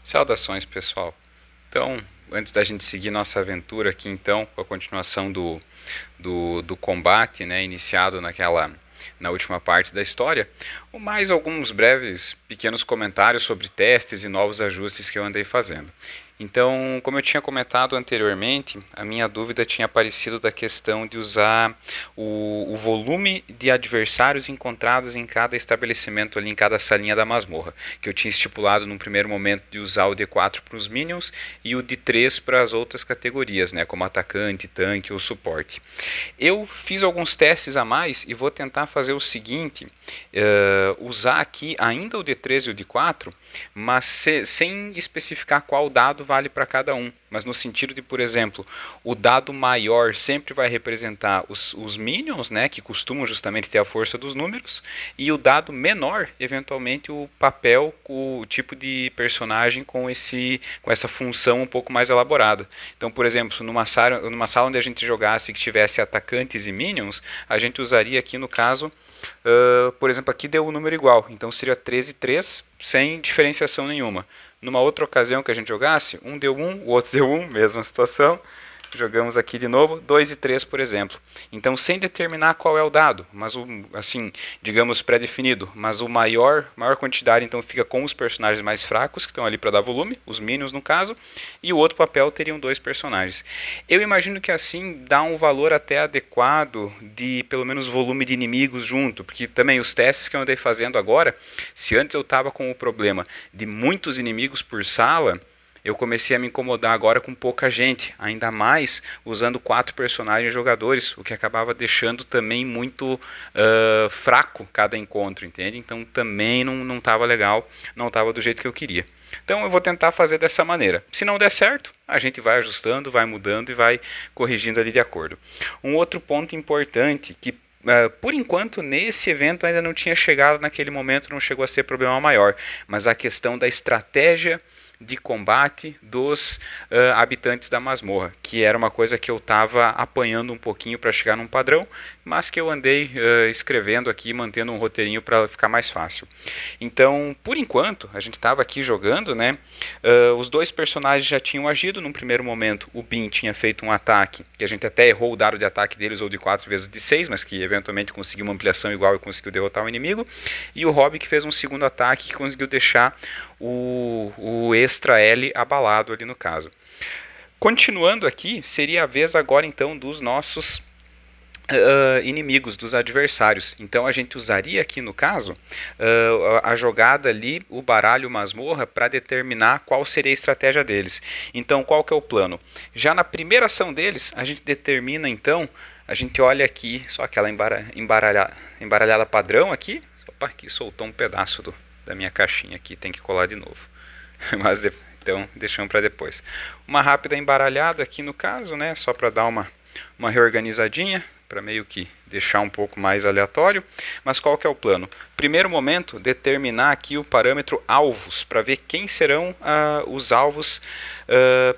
Saudações, pessoal. Então, antes da gente seguir nossa aventura aqui, então, com a continuação do combate, né, iniciado na última parte da história, mais alguns breves pequenos comentários sobre testes e novos ajustes que eu andei fazendo. Então, como eu tinha comentado anteriormente, a minha dúvida tinha aparecido da questão de usar o volume de adversários encontrados em cada estabelecimento ali, em cada salinha da masmorra, que eu tinha estipulado num primeiro momento de usar o D4 para os minions e o D3 para as outras categorias, né, como atacante, tanque ou suporte. Eu fiz alguns testes a mais e vou tentar fazer o seguinte, usar aqui ainda o D3 e o D4, mas sem especificar qual dado vale para cada um, mas no sentido de, por exemplo, o dado maior sempre vai representar os minions, né, que costumam justamente ter a força dos números, e o dado menor, eventualmente, o papel, o tipo de personagem com essa função um pouco mais elaborada. Então, por exemplo, numa sala onde a gente jogasse que tivesse atacantes e minions, a gente usaria aqui no caso, por exemplo, aqui deu o número igual, então seria 13 e 3 sem diferenciação nenhuma. Numa outra ocasião que a gente jogasse, um deu 1, o outro deu 1, mesma situação. Jogamos aqui de novo, 2 e 3, por exemplo. Então, sem determinar qual é o dado, mas assim, digamos pré-definido, mas o maior quantidade então fica com os personagens mais fracos, que estão ali para dar volume, os minions no caso, e o outro papel teriam dois personagens. Eu imagino que assim dá um valor até adequado de pelo menos volume de inimigos junto, porque também os testes que eu andei fazendo agora, se antes eu estava com o problema de muitos inimigos por sala, eu comecei a me incomodar agora com pouca gente, ainda mais usando 4 personagens jogadores, o que acabava deixando também muito fraco cada encontro, entende? Então também não estava legal, não estava do jeito que eu queria. Então eu vou tentar fazer dessa maneira. Se não der certo, a gente vai ajustando, vai mudando e vai corrigindo ali de acordo. Um outro ponto importante que por enquanto, nesse evento ainda não tinha chegado naquele momento, não chegou a ser problema maior, mas a questão da estratégia de combate dos habitantes da masmorra, que era uma coisa que eu estava apanhando um pouquinho para chegar num padrão, mas que eu andei escrevendo aqui, mantendo um roteirinho para ficar mais fácil. Então, por enquanto, a gente estava aqui jogando, né? Os dois personagens já tinham agido num primeiro momento. O Bin tinha feito um ataque, que a gente até errou o dado de ataque deles, ou de 4 vezes de 6, mas que eventualmente conseguiu uma ampliação igual e conseguiu derrotar o inimigo. E o Rob que fez um segundo ataque que conseguiu deixar o extra L abalado ali no caso. Continuando aqui, seria a vez agora então dos nossos inimigos, dos adversários. Então a gente usaria aqui no caso a jogada ali, o baralho masmorra, para determinar qual seria a estratégia deles. Então qual que é o plano? Já na primeira ação deles, a gente determina então, a gente olha aqui, só aquela embaralhada padrão aqui. Opa, aqui soltou um pedaço da minha caixinha aqui, tem que colar de novo. Mas então deixamos para depois. Uma rápida embaralhada aqui no caso, né, só para dar uma reorganizadinha, para meio que deixar um pouco mais aleatório. Mas qual que é o plano? Primeiro momento, determinar aqui o parâmetro alvos, para ver quem serão os alvos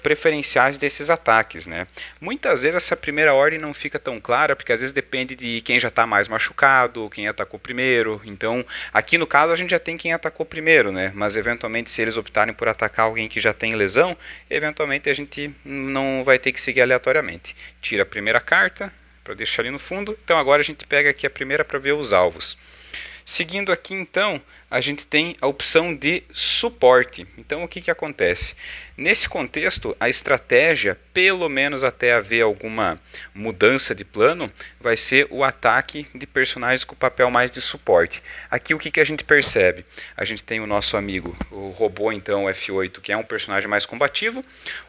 preferenciais desses ataques, né? Muitas vezes essa primeira ordem não fica tão clara, porque às vezes depende de quem já está mais machucado, quem atacou primeiro. Então, aqui no caso a gente já tem quem atacou primeiro, né? Mas eventualmente se eles optarem por atacar alguém que já tem lesão, eventualmente a gente não vai ter que seguir aleatoriamente. Tira a primeira carta, para deixar ali no fundo. Então agora a gente pega aqui a primeira para ver os alvos. Seguindo aqui então, a gente tem a opção de suporte. Então o que acontece? Nesse contexto, a estratégia, pelo menos até haver alguma mudança de plano, vai ser o ataque de personagens com papel mais de suporte. Aqui o que a gente percebe? A gente tem o nosso amigo, o robô então, o F8, que é um personagem mais combativo,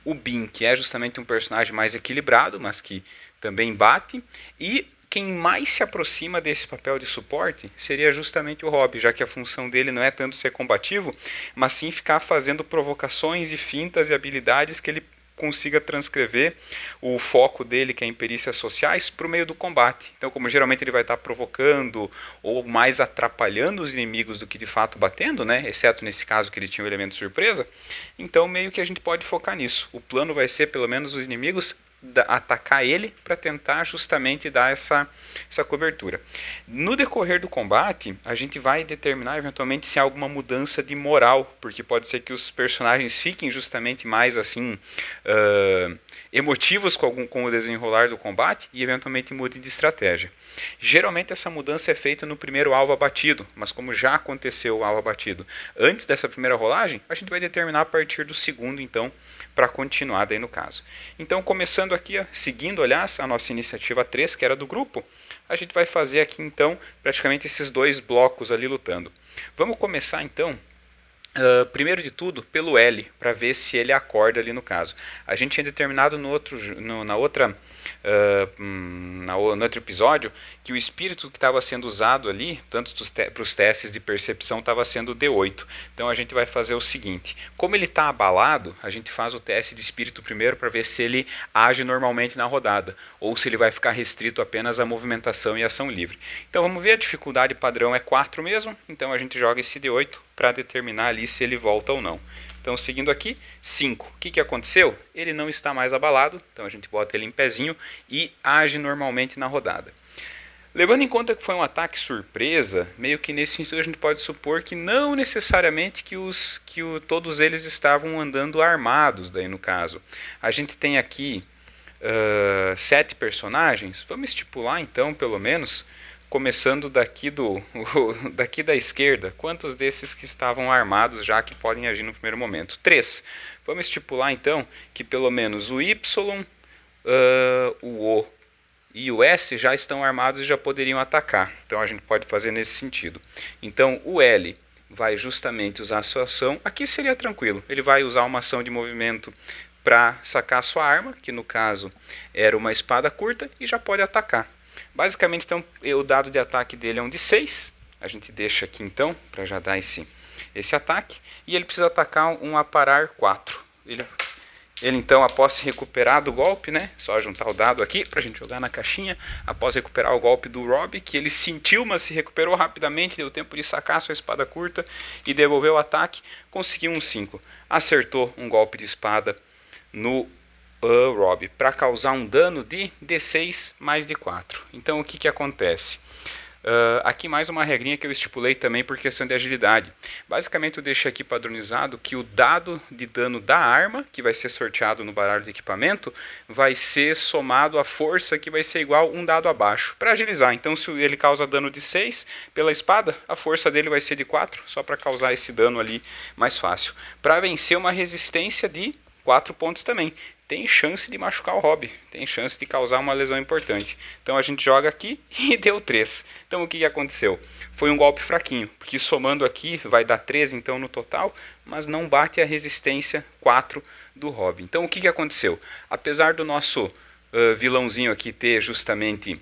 o Bin, que é justamente um personagem mais equilibrado, mas que também bate, e quem mais se aproxima desse papel de suporte seria justamente o Rob, já que a função dele não é tanto ser combativo, mas sim ficar fazendo provocações e fintas e habilidades que ele consiga transcrever o foco dele, que é em perícias sociais, para o meio do combate. Então, como geralmente ele vai estar provocando ou mais atrapalhando os inimigos do que de fato batendo, né? Exceto nesse caso que ele tinha o elemento surpresa, então meio que a gente pode focar nisso. O plano vai ser pelo menos os inimigos atacar ele para tentar justamente dar essa cobertura. No decorrer do combate, a gente vai determinar eventualmente se há alguma mudança de moral, porque pode ser que os personagens fiquem justamente mais assim emotivos com o desenrolar do combate e eventualmente mudem de estratégia. Geralmente essa mudança é feita no primeiro alvo abatido, mas como já aconteceu o alvo abatido antes dessa primeira rolagem, a gente vai determinar a partir do segundo então para continuar daí no caso. Então começando aqui, seguindo aliás a nossa iniciativa 3, que era do grupo, a gente vai fazer aqui então praticamente esses dois blocos ali lutando. Vamos começar então primeiro de tudo, pelo L, para ver se ele acorda ali no caso. A gente tinha determinado no outro episódio que o espírito que estava sendo usado ali, tanto para os testes de percepção, estava sendo o D8. Então a gente vai fazer o seguinte: como ele está abalado, a gente faz o teste de espírito primeiro para ver se ele age normalmente na rodada, ou se ele vai ficar restrito apenas à movimentação e ação livre. Então vamos ver, a dificuldade padrão é 4 mesmo, então a gente joga esse D8 para determinar ali se ele volta ou não. Então, seguindo aqui, 5. O que aconteceu? Ele não está mais abalado, então a gente bota ele em pezinho e age normalmente na rodada. Levando em conta que foi um ataque surpresa, meio que nesse sentido a gente pode supor que não necessariamente todos eles estavam andando armados, daí no caso. A gente tem aqui 7 personagens, vamos estipular então pelo menos, começando daqui da esquerda, quantos desses que estavam armados já que podem agir no primeiro momento? 3. Vamos estipular então que pelo menos o Y, o O e o S já estão armados e já poderiam atacar. Então a gente pode fazer nesse sentido. Então o L vai justamente usar a sua ação. Aqui seria tranquilo. Ele vai usar uma ação de movimento para sacar a sua arma, que no caso era uma espada curta, e já pode atacar. Basicamente, então, o dado de ataque dele é um de 6. A gente deixa aqui, então, para já dar esse ataque. E ele precisa atacar um aparar 4. Ele, então, após se recuperar do golpe, né? Só juntar o dado aqui para a gente jogar na caixinha. Após recuperar o golpe do Rob, que ele sentiu, mas se recuperou rapidamente, deu tempo de sacar sua espada curta e devolver o ataque, conseguiu um 5. Acertou um golpe de espada no Rob, para causar um dano de D6 mais de 4. Então o que acontece? Aqui mais uma regrinha que eu estipulei também por questão de agilidade. Basicamente eu deixo aqui padronizado que o dado de dano da arma, que vai ser sorteado no baralho de equipamento, vai ser somado à força, que vai ser igual um dado abaixo, para agilizar. Então se ele causa dano de 6 pela espada, a força dele vai ser de 4, só para causar esse dano ali mais fácil. Para vencer uma resistência de 4 pontos também. Tem chance de machucar o Rob, tem chance de causar uma lesão importante. Então a gente joga aqui e deu 3. Então o que aconteceu? Foi um golpe fraquinho, porque somando aqui vai dar 13 então no total, mas não bate a resistência 4 do Rob. Então o que aconteceu? Apesar do nosso vilãozinho aqui ter justamente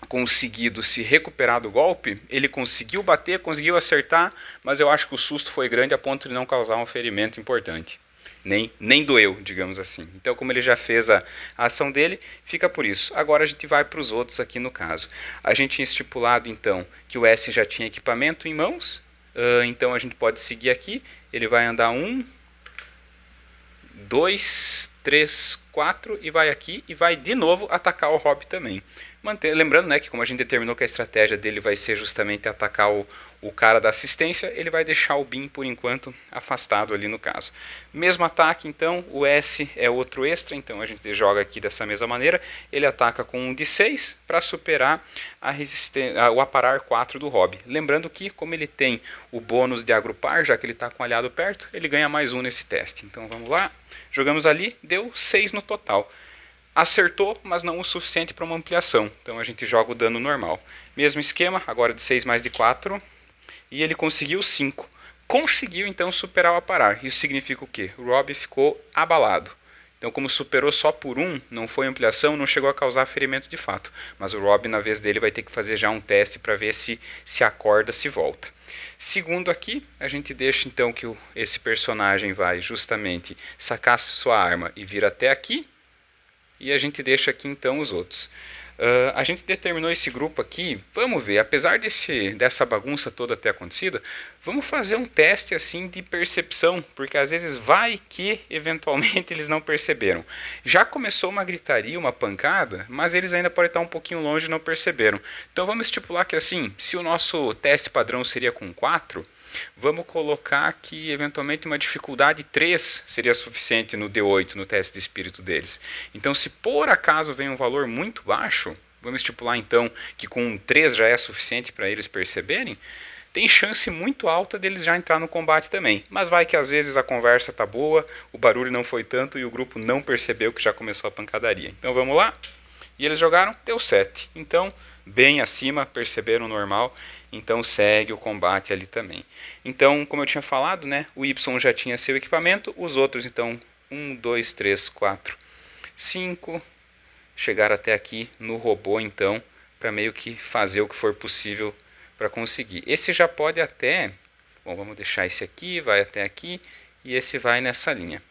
conseguido se recuperar do golpe, ele conseguiu bater, conseguiu acertar, mas eu acho que o susto foi grande a ponto de não causar um ferimento importante. Nem doeu, digamos assim. Então, como ele já fez a ação dele, fica por isso. Agora a gente vai para os outros aqui no caso. A gente tinha estipulado, então, que o S já tinha equipamento em mãos. Então, a gente pode seguir aqui. Ele vai andar 1, 2, 3, 4 e vai aqui e vai de novo atacar o Rob também. Lembrando, né, que como a gente determinou que a estratégia dele vai ser justamente atacar o cara da assistência, ele vai deixar o Bin por enquanto afastado ali no caso. Mesmo ataque, então, o S é outro extra, então a gente joga aqui dessa mesma maneira. Ele ataca com um de 6 para superar o aparar 4 do Rob. Lembrando que, como ele tem o bônus de agrupar, já que ele está com o aliado perto, ele ganha mais 1 nesse teste. Então vamos lá, jogamos ali, deu 6 no total. Acertou, mas não o suficiente para uma ampliação. Então a gente joga o dano normal. Mesmo esquema, agora de 6 mais de 4. E ele conseguiu 5. Conseguiu então superar o aparar. Isso significa o quê? O Rob ficou abalado. Então, como superou só por 1, não foi ampliação, não chegou a causar ferimento de fato. Mas o Rob, na vez dele, vai ter que fazer já um teste para ver se acorda, se volta. Segundo aqui, a gente deixa então que esse personagem vai justamente sacar sua arma e vir até aqui. E a gente deixa aqui então os outros. A gente determinou esse grupo aqui, vamos ver, apesar dessa bagunça toda ter acontecido, vamos fazer um teste assim de percepção, porque às vezes vai que eventualmente eles não perceberam. Já começou uma gritaria, uma pancada, mas eles ainda podem estar um pouquinho longe e não perceberam. Então vamos estipular que assim, se o nosso teste padrão seria com 4, vamos colocar que eventualmente uma dificuldade 3 seria suficiente no D8, no teste de espírito deles. Então se por acaso vem um valor muito baixo, vamos estipular então que com um 3 já é suficiente para eles perceberem, tem chance muito alta deles já entrar no combate também. Mas vai que às vezes a conversa tá boa, o barulho não foi tanto e o grupo não percebeu que já começou a pancadaria. Então vamos lá. E eles jogaram, deu 7. Então, bem acima, perceberam normal. Então segue o combate ali também. Então, como eu tinha falado, né, o Y já tinha seu equipamento, os outros então 1, 2, 3, 4, 5 chegaram até aqui no robô então, para meio que fazer o que for possível para conseguir. Esse já pode até, bom, vamos deixar esse aqui, vai até aqui e esse vai nessa linha.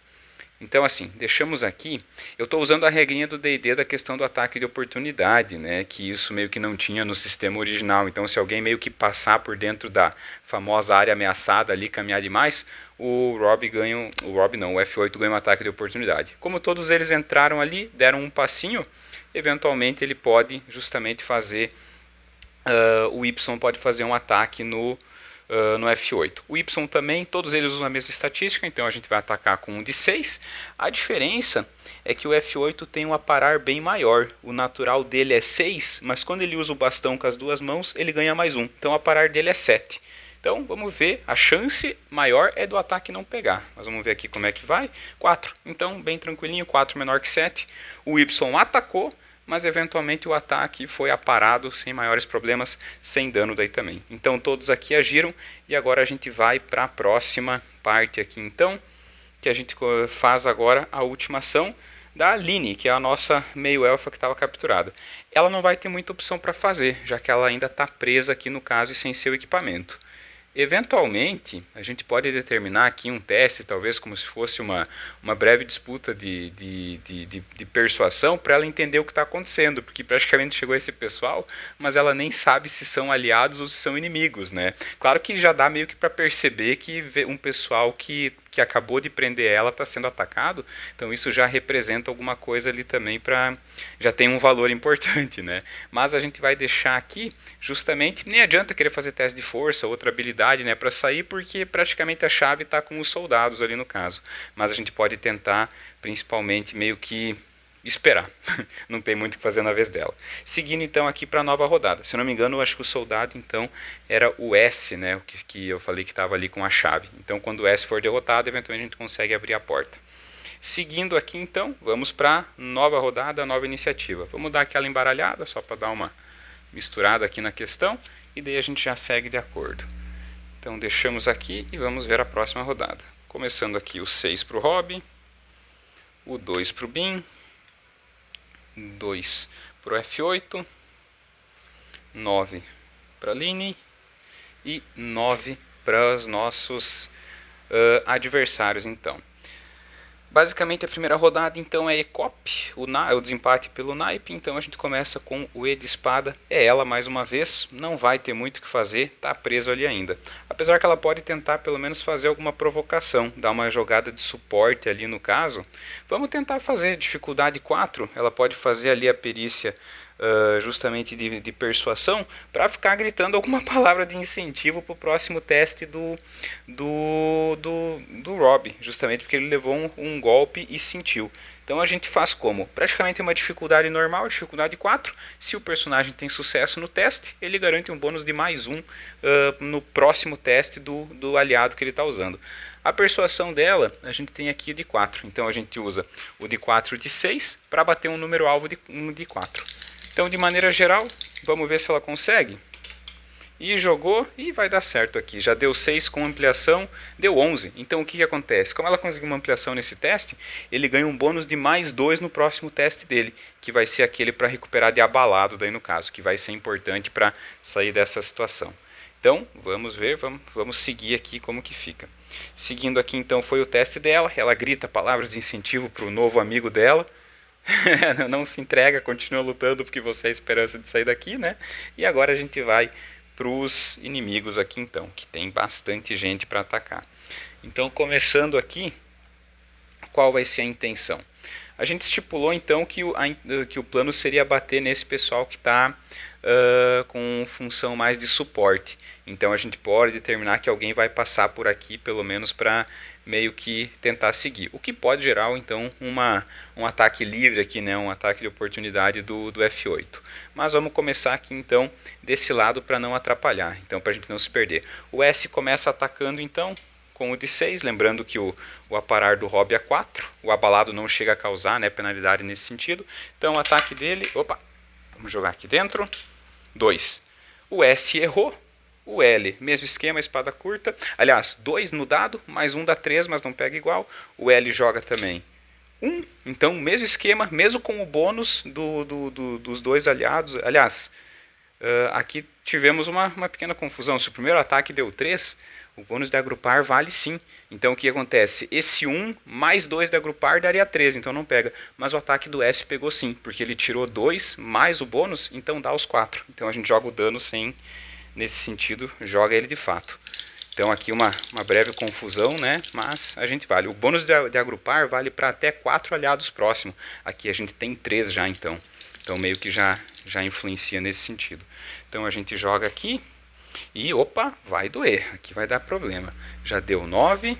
Então assim, deixamos aqui, eu estou usando a regrinha do D&D da questão do ataque de oportunidade, né, que isso meio que não tinha no sistema original, então se alguém meio que passar por dentro da famosa área ameaçada ali, caminhar demais, o F8 ganha um ataque de oportunidade. Como todos eles entraram ali, deram um passinho, eventualmente ele pode justamente fazer, o Y pode fazer um ataque no F8. O Y também, todos eles usam a mesma estatística, então a gente vai atacar com um de 6. A diferença é que o F8 tem um aparar bem maior. O natural dele é 6, mas quando ele usa o bastão com as duas mãos, ele ganha mais 1. Então o aparar dele é 7. Então vamos ver, a chance maior é do ataque não pegar. Nós vamos ver aqui como é que vai. 4. Então bem tranquilinho, 4 menor que 7. O Y atacou, mas eventualmente o ataque foi aparado sem maiores problemas, sem dano daí também. Então todos aqui agiram e agora a gente vai para a próxima parte aqui então, que a gente faz agora a última ação da Aline, que é a nossa meio-elfa que estava capturada. Ela não vai ter muita opção para fazer, já que ela ainda está presa aqui no caso e sem seu equipamento. Eventualmente, a gente pode determinar aqui um teste, talvez como se fosse uma breve disputa de persuasão, para ela entender o que está acontecendo, porque praticamente chegou esse pessoal, mas ela nem sabe se são aliados ou se são inimigos, né? Claro que já dá meio que para perceber que um pessoal que acabou de prender ela está sendo atacado, então isso já representa alguma coisa ali também, já tem um valor importante, né? Mas a gente vai deixar aqui, justamente, nem adianta querer fazer teste de força, outra habilidade, né, para sair, porque praticamente a chave está com os soldados ali no caso, mas a gente pode tentar, principalmente, meio que esperar, não tem muito o que fazer na vez dela. Seguindo então aqui para a nova rodada, se eu não me engano, eu acho que o soldado então era o S, né, o que eu falei que estava ali com a chave. Então quando o S for derrotado, eventualmente a gente consegue abrir a porta. Seguindo aqui então, vamos para nova rodada, nova iniciativa. Vamos dar aquela embaralhada, só para dar uma misturada aqui na questão, e daí a gente já segue de acordo. Então deixamos aqui e vamos ver a próxima rodada. Começando aqui o 6 para o Rob, o 2 para o Bin, 2 para o F8, 9 para a Line e 9 para os nossos adversários então. Basicamente a primeira rodada então é ECOP, o desempate pelo naipe, então a gente começa com o E de espada, é ela mais uma vez, não vai ter muito o que fazer, está preso ali ainda. Apesar que ela pode tentar pelo menos fazer alguma provocação, dar uma jogada de suporte ali no caso. Vamos tentar fazer, dificuldade 4, ela pode fazer ali a perícia justamente de persuasão, para ficar gritando alguma palavra de incentivo para o próximo teste do Rob, justamente porque ele levou um golpe e sentiu. Então a gente faz como? Praticamente uma dificuldade normal, dificuldade 4. Se o personagem tem sucesso no teste, ele garante um bônus de mais 1 no próximo teste do aliado que ele está usando. A persuasão dela, a gente tem aqui de 4. Então a gente usa o de 4 de 6 para bater um número alvo de 4. Então, de maneira geral, vamos ver se ela consegue. E jogou e vai dar certo aqui. Já deu 6 com ampliação, deu 11. Então, o que acontece? Como ela conseguiu uma ampliação nesse teste, ele ganha um bônus de mais 2 no próximo teste dele, que vai ser aquele para recuperar de abalado, daí no caso, que vai ser importante para sair dessa situação. Então, vamos ver, vamos seguir aqui como que fica. Seguindo aqui, então, foi o teste dela. Ela grita palavras de incentivo para o novo amigo dela. Não se entrega, continua lutando porque você é a esperança de sair daqui, né? E agora a gente vai para os inimigos aqui então, que tem bastante gente para atacar. Então, começando aqui, qual vai ser a intenção? A gente estipulou então que o plano seria bater nesse pessoal que está com função mais de suporte. Então a gente pode determinar que alguém vai passar por aqui, pelo menos para meio que tentar seguir. O que pode gerar então um ataque livre aqui, né? Um ataque de oportunidade do F8. Mas vamos começar aqui então desse lado para não atrapalhar, então para a gente não se perder. O S começa atacando então com o de 6, lembrando que o aparar do Rob é 4, o abalado não chega a causar, né, penalidade nesse sentido, então o ataque dele, vamos jogar aqui dentro, 2. O S errou, o L, mesmo esquema, espada curta, aliás, 2 no dado, mais 1 dá 3, mas não pega igual, o L joga também 1, então mesmo esquema, mesmo com o bônus dos dois aliados, aliás, aqui tivemos uma pequena confusão, se o primeiro ataque deu 3, o bônus de agrupar vale sim. Então o que acontece? Esse 1 mais 2 de agrupar daria 3, então não pega. Mas o ataque do S pegou sim, porque ele tirou 2 mais o bônus, então dá os 4. Então a gente joga o dano sem, nesse sentido, joga ele de fato. Então aqui uma breve confusão, né? Mas a gente vale. O bônus de agrupar vale para até 4 aliados próximos. Aqui a gente tem 3 já então. Então meio que já influencia nesse sentido. Então a gente joga aqui. E opa, vai doer, aqui vai dar problema. Já deu 9,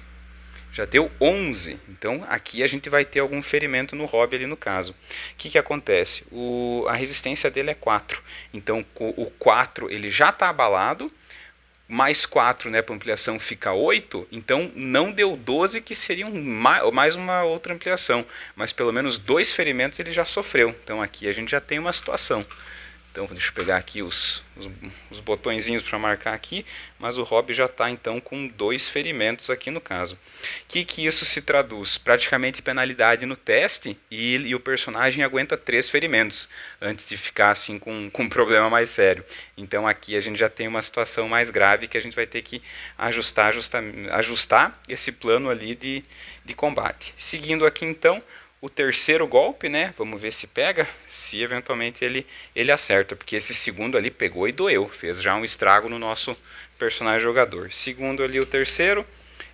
já deu 11. Então aqui a gente vai ter algum ferimento no Rob ali no caso. O que acontece? A resistência dele é 4. Então o 4 ele já está abalado. Mais 4, né, para ampliação fica 8. Então não deu 12, que seria mais uma outra ampliação. Mas pelo menos 2 ferimentos ele já sofreu. Então aqui a gente já tem uma situação. Então deixa eu pegar aqui os botõezinhos para marcar aqui, mas o Rob já está então com 2 ferimentos aqui no caso. O que isso se traduz? Praticamente penalidade no teste e o personagem aguenta 3 ferimentos, antes de ficar assim com um problema mais sério. Então aqui a gente já tem uma situação mais grave que a gente vai ter que ajustar esse plano ali de combate. Seguindo aqui então, o terceiro golpe, né? Vamos ver se pega, se eventualmente ele acerta, porque esse segundo ali pegou e doeu, fez já um estrago no nosso personagem jogador. Segundo ali o terceiro,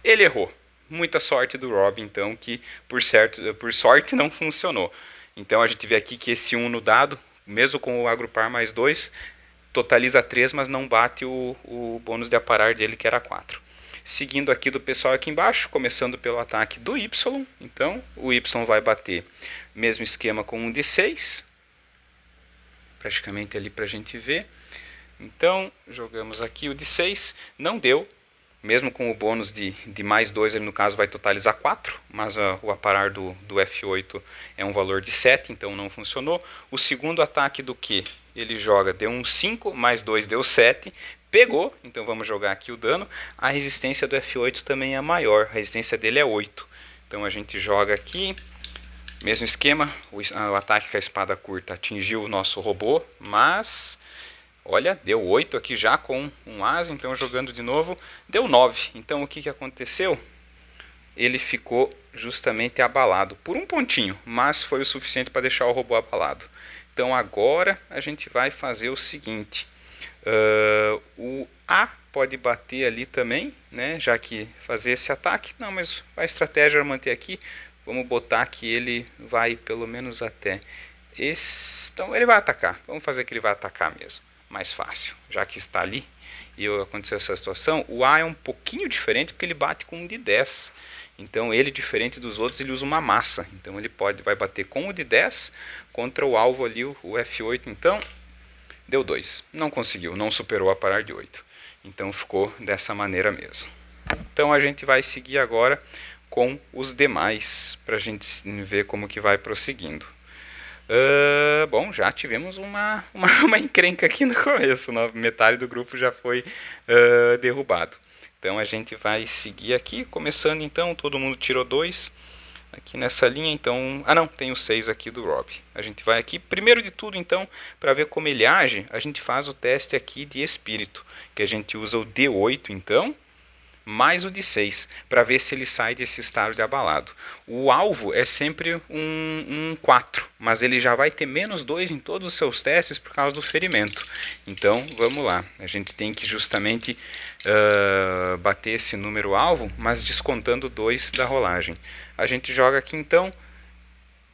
ele errou. Muita sorte do Rob, então, que por sorte não funcionou. Então a gente vê aqui que esse 1 no dado, mesmo com o agrupar mais 2, totaliza 3, mas não bate o bônus de aparar dele, que era 4. Seguindo aqui do pessoal aqui embaixo, começando pelo ataque do Y. Então, o Y vai bater mesmo esquema com um de 6. Praticamente ali para a gente ver. Então, jogamos aqui o de 6. Não deu. Mesmo com o bônus de mais 2, ele no caso vai totalizar 4. Mas o aparar do F8 é um valor de 7, então não funcionou. O segundo ataque do Q, ele joga, deu um 5, mais 2 deu 7. Pegou, então vamos jogar aqui o dano. A resistência do F8 também é maior, a resistência dele é 8. Então a gente joga aqui, mesmo esquema, o ataque com a espada curta atingiu o nosso robô, mas olha, deu 8 aqui já com um asa, então jogando de novo, deu 9. Então o que aconteceu? Ele ficou justamente abalado, por um pontinho, mas foi o suficiente para deixar o robô abalado. Então agora a gente vai fazer o seguinte... o A pode bater ali também, né, já que fazer esse ataque. Não, mas a estratégia é manter aqui. Vamos botar que ele vai pelo menos até esse. Então ele vai atacar. Vamos fazer que ele vai atacar mesmo. Mais fácil, já que está ali e aconteceu essa situação. O A é um pouquinho diferente porque ele bate com um de 10. Então ele, diferente dos outros, ele usa uma massa. Então ele vai bater com o de 10 contra o alvo ali, o F8. Então deu 2. Não conseguiu, não superou a parar de 8. Então ficou dessa maneira mesmo. Então a gente vai seguir agora com os demais, para a gente ver como que vai prosseguindo. Bom, já tivemos uma encrenca aqui no começo. Metade do grupo já foi derrubado. Então a gente vai seguir aqui, começando então, todo mundo tirou 2. Aqui nessa linha, então... Ah, não, tem o 6 aqui do Rob. A gente vai aqui. Primeiro de tudo, então, para ver como ele age, a gente faz o teste aqui de espírito, que a gente usa o D8, então. mais o de 6, para ver se ele sai desse estado de abalado. O alvo é sempre um 4, mas ele já vai ter -2 em todos os seus testes por causa do ferimento. Então, vamos lá. A gente tem que justamente bater esse número alvo, mas descontando 2 da rolagem. A gente joga aqui então,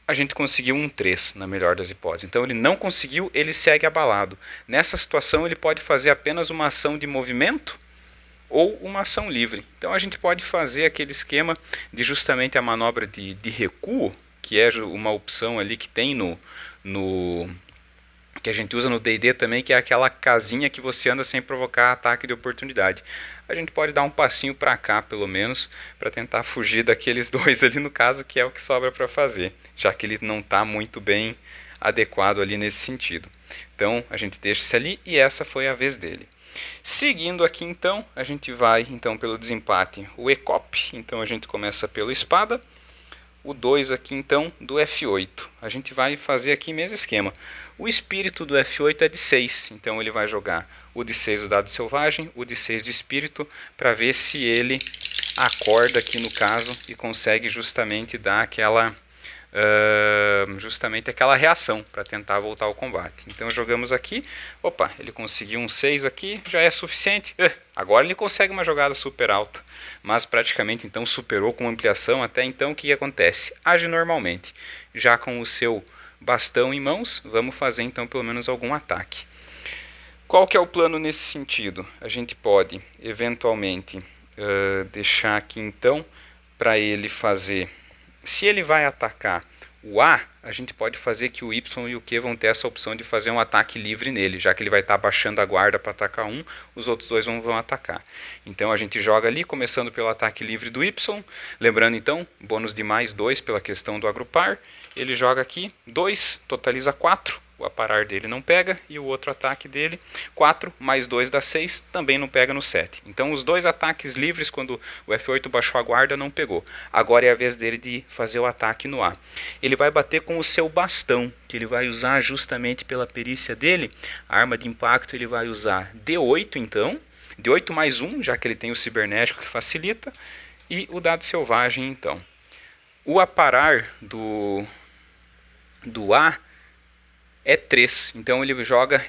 a gente conseguiu um 3, na melhor das hipóteses. Então ele não conseguiu, ele segue abalado. Nessa situação ele pode fazer apenas uma ação de movimento ou uma ação livre. Então a gente pode fazer aquele esquema de justamente a manobra de recuo, que é uma opção ali que tem no que a gente usa no D&D também, que é aquela casinha que você anda sem provocar ataque de oportunidade. A gente pode dar um passinho para cá, pelo menos, para tentar fugir daqueles dois ali no caso, que é o que sobra para fazer, já que ele não está muito bem adequado ali nesse sentido. Então a gente deixa isso ali e essa foi a vez dele. Seguindo aqui então, a gente vai então pelo desempate o ECOP, então a gente começa pelo espada. O 2 aqui então do F8. A gente vai fazer aqui mesmo esquema. O espírito do F8 é de 6, então ele vai jogar o de 6 do dado selvagem, o de 6 do espírito, para ver se ele acorda aqui no caso e consegue justamente dar aquela reação para tentar voltar ao combate. Então jogamos aqui, opa, ele conseguiu um 6 aqui, já é suficiente. Agora ele consegue uma jogada super alta, mas praticamente então superou com ampliação. Até então o que acontece? Age normalmente, já com o seu bastão em mãos, vamos fazer então pelo menos algum ataque. Qual que é o plano nesse sentido? A gente pode eventualmente deixar aqui então para ele fazer. Se ele vai atacar o A, a gente pode fazer que o Y e o Q vão ter essa opção de fazer um ataque livre nele, já que ele vai estar baixando a guarda para atacar um, os outros dois vão atacar. Então a gente joga ali, começando pelo ataque livre do Y, lembrando então, bônus de +2 pela questão do agrupar, ele joga aqui, 2, totaliza 4, o aparar dele não pega, e o outro ataque dele, 4 mais 2 dá 6, também não pega no 7. Então os dois ataques livres, quando o F8 baixou a guarda, não pegou. Agora é a vez dele de fazer o ataque no A. Ele vai bater com o seu bastão, que ele vai usar justamente pela perícia dele. A arma de impacto ele vai usar D8 então, D8 mais 1, já que ele tem o cibernético que facilita, e o dado selvagem então. O aparar do A é 3, então ele joga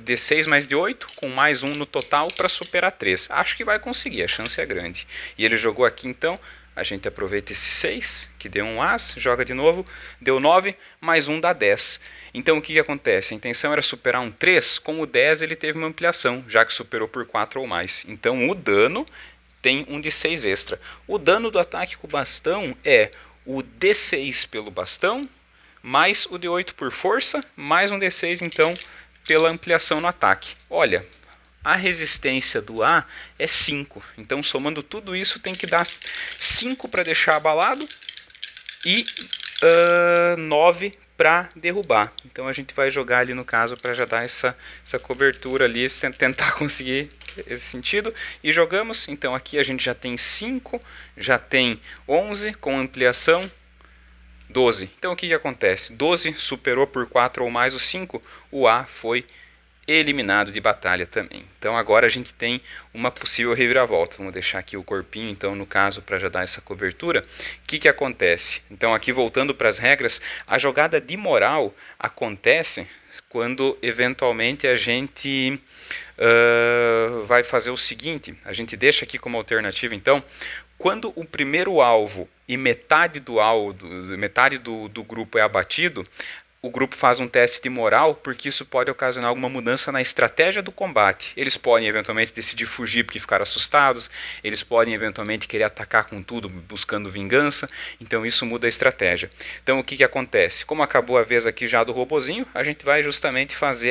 D6 mais D8 com mais 1 no total para superar 3. Acho que vai conseguir, a chance é grande. E ele jogou aqui então, a gente aproveita esse 6, que deu um As, joga de novo, deu 9, mais 1 dá 10. Então o que acontece? A intenção era superar um 3, com o 10 ele teve uma ampliação, já que superou por 4 ou mais. Então o dano tem um de 6 extra. O dano do ataque com o bastão é o D6 pelo bastão, mais o D8 por força, mais um D6 então pela ampliação no ataque. Olha, a resistência do A é 5, então somando tudo isso tem que dar 5 para deixar abalado e 9 para derrubar. Então a gente vai jogar ali no caso para já dar essa cobertura ali, tentar conseguir esse sentido. E jogamos, então aqui a gente já tem 5, já tem 11 com ampliação, 12. Então o que acontece? 12 superou por 4 ou mais o 5, o A foi eliminado de batalha também. Então agora a gente tem uma possível reviravolta. Vamos deixar aqui o corpinho, então, no caso, para já dar essa cobertura. O que acontece? Então aqui voltando para as regras, a jogada de moral acontece quando eventualmente a gente vai fazer o seguinte, a gente deixa aqui como alternativa então, quando o primeiro alvo e metade do grupo é abatido, o grupo faz um teste de moral, porque isso pode ocasionar alguma mudança na estratégia do combate. Eles podem eventualmente decidir fugir porque ficaram assustados, eles podem eventualmente querer atacar com tudo, buscando vingança, então isso muda a estratégia. Então o que acontece? Como acabou a vez aqui já do robozinho, a gente vai justamente fazer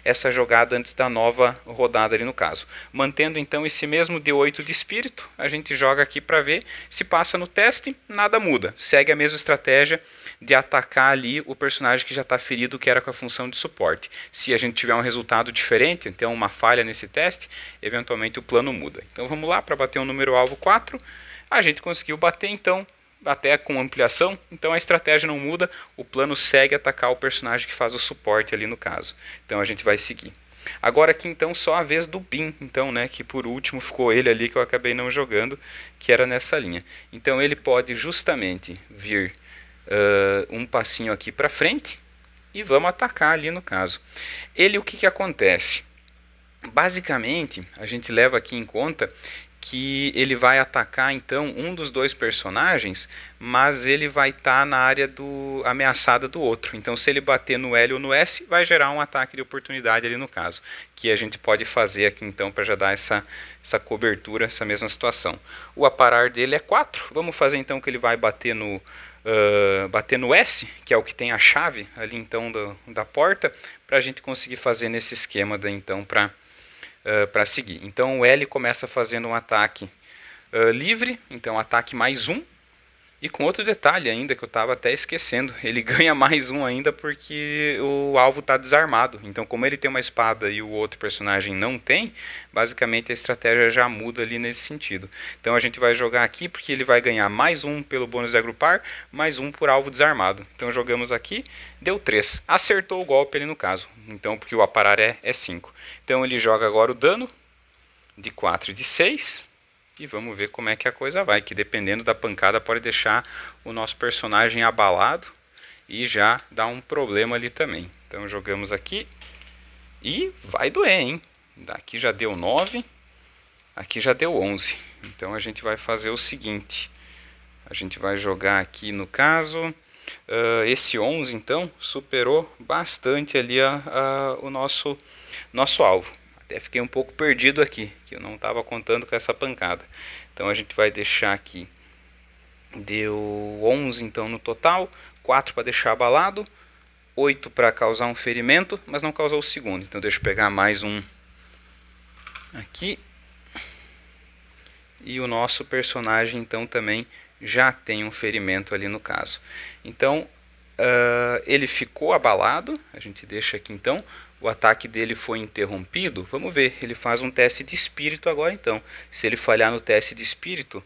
essa jogada antes da nova rodada ali no caso. Mantendo então esse mesmo D8 de espírito, a gente joga aqui para ver se passa no teste, nada muda, segue a mesma estratégia de atacar ali o personagem que já está ferido, que era com a função de suporte. Se a gente tiver um resultado diferente, então uma falha nesse teste, eventualmente o plano muda. Então vamos lá, para bater um número alvo 4, a gente conseguiu bater então, até com ampliação, então a estratégia não muda, o plano segue atacar o personagem que faz o suporte ali no caso. Então a gente vai seguir. Agora aqui então só a vez do Bin, então, né, que por último ficou ele ali que eu acabei não jogando, que era nessa linha. Então ele pode justamente vir um passinho aqui para frente e vamos atacar ali no caso. Ele, o que acontece? Basicamente, a gente leva aqui em conta que ele vai atacar então um dos dois personagens, mas ele vai estar na área ameaçada do outro. Então, se ele bater no L ou no S, vai gerar um ataque de oportunidade ali no caso, que a gente pode fazer aqui então para já dar essa cobertura, essa mesma situação. O aparar dele é 4. Vamos fazer então que ele vai bater no S, que é o que tem a chave ali então da porta, para a gente conseguir fazer nesse esquema então para seguir. Então o L começa fazendo um ataque livre, então ataque mais um. E com outro detalhe ainda que eu estava até esquecendo, ele ganha mais um ainda porque o alvo está desarmado. Então como ele tem uma espada e o outro personagem não tem, basicamente a estratégia já muda ali nesse sentido. Então a gente vai jogar aqui porque ele vai ganhar mais um pelo bônus de agrupar, mais um por alvo desarmado. Então jogamos aqui, deu 3. Acertou o golpe ali no caso, então porque o aparar é 5. Então ele joga agora o dano de 4 e de 6. E vamos ver como é que a coisa vai, que dependendo da pancada pode deixar o nosso personagem abalado e já dar um problema ali também. Então jogamos aqui e vai doer, hein? Aqui já deu 9, aqui já deu 11. Então a gente vai fazer o seguinte, a gente vai jogar aqui no caso, esse 11 então superou bastante ali o nosso alvo. Até fiquei um pouco perdido aqui, que eu não estava contando com essa pancada. Então a gente vai deixar aqui, deu 11 então no total, 4 para deixar abalado, 8 para causar um ferimento, mas não causou o segundo. Então deixa eu pegar mais um aqui. E o nosso personagem então também já tem um ferimento ali no caso. Então ele ficou abalado, a gente deixa aqui então. O ataque dele foi interrompido. Vamos ver, ele faz um teste de espírito agora então. Se ele falhar no teste de espírito,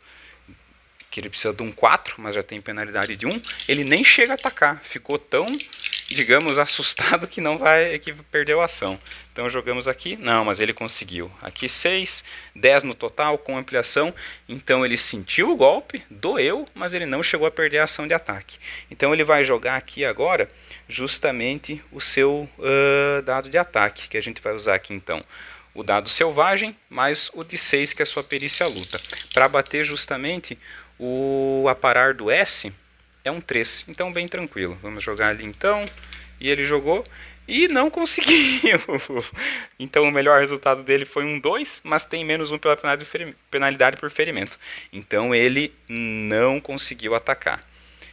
que ele precisa de um 4, mas já tem penalidade de 1, ele nem chega a atacar. Ficou tão, digamos, assustado que não vai, que perdeu a ação. Então jogamos aqui, não, mas ele conseguiu. Aqui 6, 10 no total com ampliação. Então ele sentiu o golpe, doeu, mas ele não chegou a perder a ação de ataque. Então ele vai jogar aqui agora justamente o seu dado de ataque, que a gente vai usar aqui então. O dado selvagem mais o de 6, que é a sua perícia luta. Para bater justamente o aparar do S é um 3, então bem tranquilo. Vamos jogar ali então. E ele jogou e não conseguiu. Então o melhor resultado dele foi um 2, mas tem menos 1 pela penalidade por ferimento. Então ele não conseguiu atacar.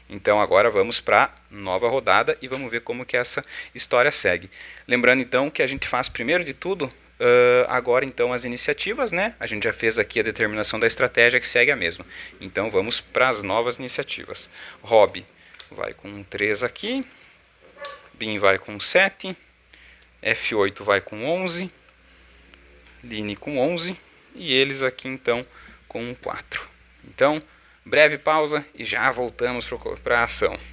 Então agora vamos para nova rodada e vamos ver como que essa história segue. Lembrando então que a gente faz primeiro de tudo agora então as iniciativas, né? A gente já fez aqui a determinação da estratégia que segue a mesma. Então vamos para as novas iniciativas. Rob vai com 3 aqui, Bin vai com 7, F8 vai com 11, Line com 11 e eles aqui então com 4. Então, breve pausa e já voltamos para a ação.